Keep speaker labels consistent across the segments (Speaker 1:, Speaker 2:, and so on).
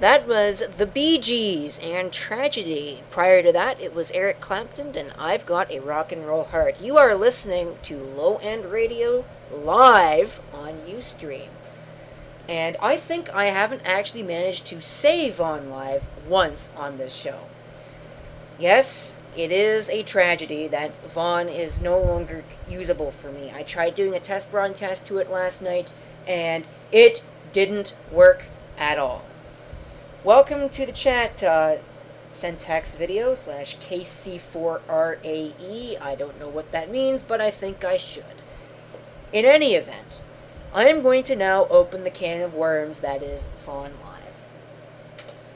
Speaker 1: That was the Bee Gees and Tragedy. Prior to that, it was Eric Clapton and I've Got a Rock and Roll Heart. You are listening to Low End Radio live on Ustream. And I think I haven't actually managed to say Vaughn Live once on this show. Yes, it is a tragedy that Vaughn is no longer usable for me. I tried doing a test broadcast to it last night, and it didn't work at all. Welcome to the chat, syntax video / KC4RAE. I don't know what that means, but I think I should. In any event, I am going to now open the can of worms that is Vaughn Live.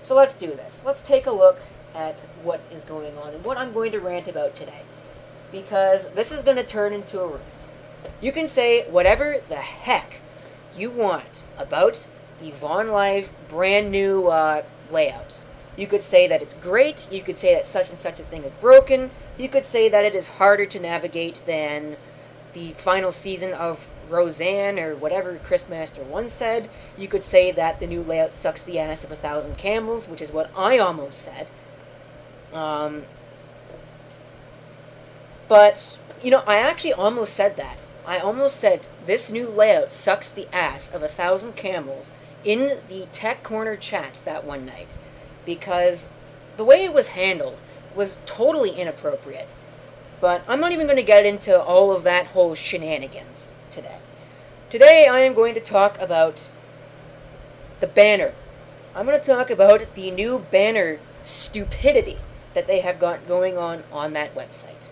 Speaker 1: So let's do this. Let's take a look at what is going on and what I'm going to rant about today. Because this is going to turn into a rant. You can say whatever the heck you want about the Vaughn Live brand new layout. You could say that it's great, you could say that such and such a thing is broken, you could say that it is harder to navigate than the final season of Roseanne or whatever Chris Master once said. You could say that the new layout sucks the ass of 1,000 camels, which is what I almost said. But, you know, I actually almost said that. I almost said this new layout sucks the ass of 1,000 camels in the Tech Corner chat that one night, because the way it was handled was totally inappropriate. But I'm not even going to get into all of that whole shenanigans today. Today I am going to talk about the banner. I'm going to talk about the new banner stupidity that they have got going on that website.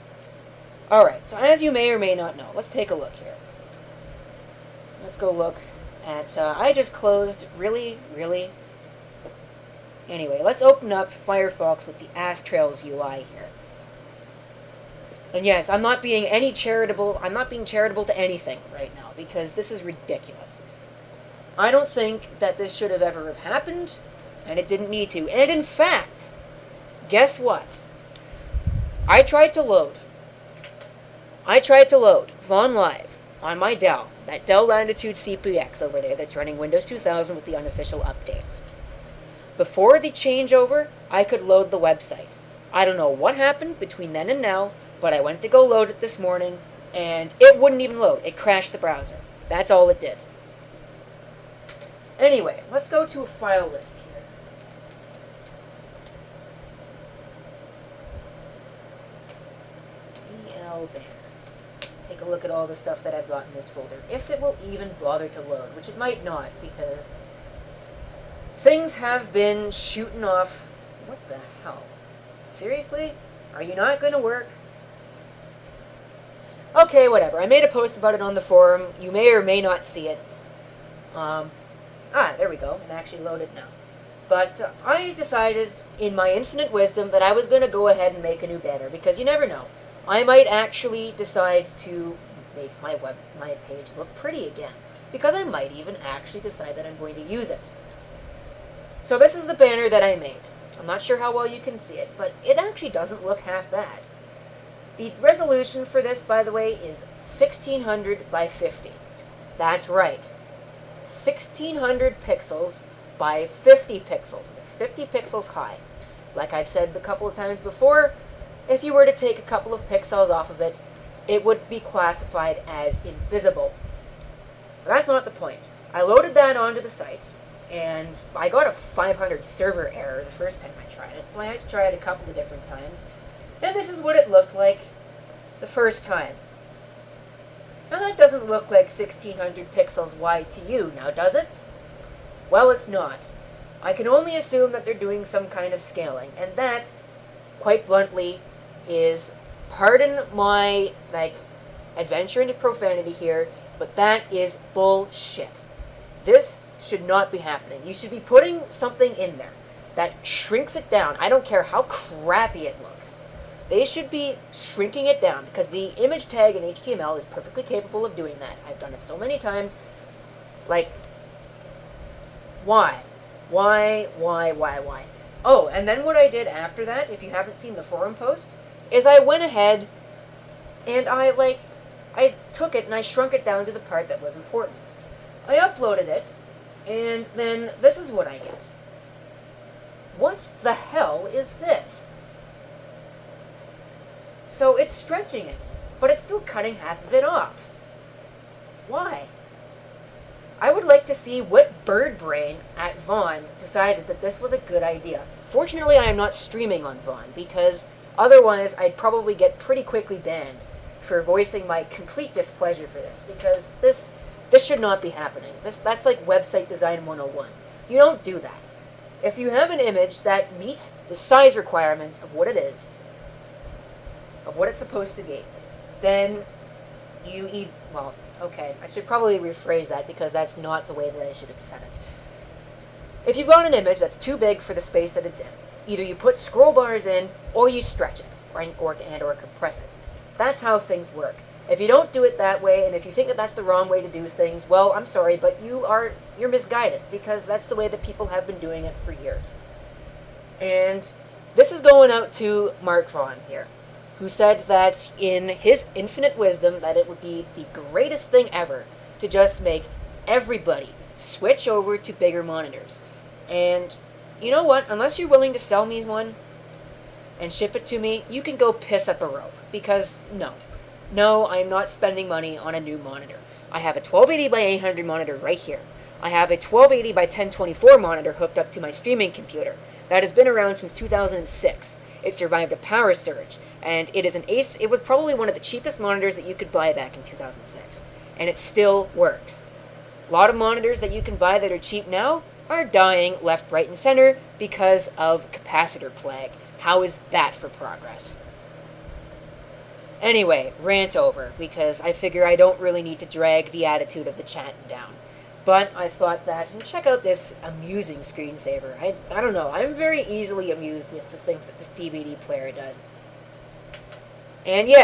Speaker 1: Alright, so as you may or may not know, let's take a look here. Let's go look at, I just closed, really? Anyway, let's open up Firefox with the Ass Trails UI here. And yes, I'm not being charitable to anything right now, because this is ridiculous. I don't think that this should have ever have happened, and it didn't need to. And in fact, guess what? I tried to load Vaughn Live on my Dell, that Dell Latitude CPX over there that's running Windows 2000 with the unofficial updates. Before the changeover, I could load the website. I don't know what happened between then and now, but I went to go load it this morning, and it wouldn't even load. It crashed the browser. That's all it did. Anyway, let's go to a file list here. EL banner. Take a look at all the stuff that I've got in this folder, if it will even bother to load, which it might not, because things have been shooting off. What the hell? Seriously? Are you not going to work? Okay, whatever. I made a post about it on the forum. You may or may not see it. There we go. It actually loaded now. But I decided, in my infinite wisdom, that I was going to go ahead and make a new banner, because you never know. I might actually decide to make my page look pretty again, because I might even actually decide that I'm going to use it. So this is the banner that I made. I'm not sure how well you can see it, but it actually doesn't look half bad. The resolution for this, by the way, is 1600 by 50. That's right. 1600 pixels by 50 pixels. It's 50 pixels high. Like I've said a couple of times before, if you were to take a couple of pixels off of it, it would be classified as invisible. But that's not the point. I loaded that onto the site, and I got a 500 server error the first time I tried it, so I had to try it a couple of different times. And this is what it looked like the first time. Now that doesn't look like 1600 pixels wide to you, now does it? Well, it's not. I can only assume that they're doing some kind of scaling, and that, quite bluntly, is, pardon my, adventure into profanity here, but that is bullshit. This should not be happening. You should be putting something in there that shrinks it down. I don't care how crappy it looks. They should be shrinking it down, because the image tag in HTML is perfectly capable of doing that. I've done it so many times. Like, why? Why? Oh, and then what I did after that, if you haven't seen the forum post, is I went ahead and I took it and I shrunk it down to the part that was important. I uploaded it, and then this is what I get. What the hell is this? So it's stretching it, but it's still cutting half of it off. Why? I would like to see what bird brain at Vaughn decided that this was a good idea. Fortunately, I am not streaming on Vaughn, because otherwise I'd probably get pretty quickly banned for voicing my complete displeasure for this, because this should not be happening. That's like website design 101. You don't do that. If you have an image that meets the size requirements of what it is, of what it's supposed to be, then you well, okay, I should probably rephrase that because that's not the way that I should have said it. If you've got an image that's too big for the space that it's in, either you put scroll bars in or you stretch it, right, or compress it. That's how things work. If you don't do it that way, and if you think that that's the wrong way to do things, well, I'm sorry, but you're misguided, because that's the way that people have been doing it for years. And this is going out to Mark Vaughn here, who said that in his infinite wisdom that it would be the greatest thing ever to just make everybody switch over to bigger monitors. And you know what? Unless you're willing to sell me one and ship it to me, you can go piss up a rope, because no, I'm not spending money on a new monitor. I have a 1280 by 800 monitor right here. I have a 1280 by 1024 monitor hooked up to my streaming computer that has been around since 2006. It survived a power surge, and it is it was probably one of the cheapest monitors that you could buy back in 2006, and it still works. A lot of monitors that you can buy that are cheap now are dying left, right, and center because of capacitor plague. How is that for progress? Anyway, rant over, because I figure I don't really need to drag the attitude of the chat down. But I thought that, and check out this amusing screensaver. I don't know, I'm very easily amused with the things that this DVD player does. And yeah,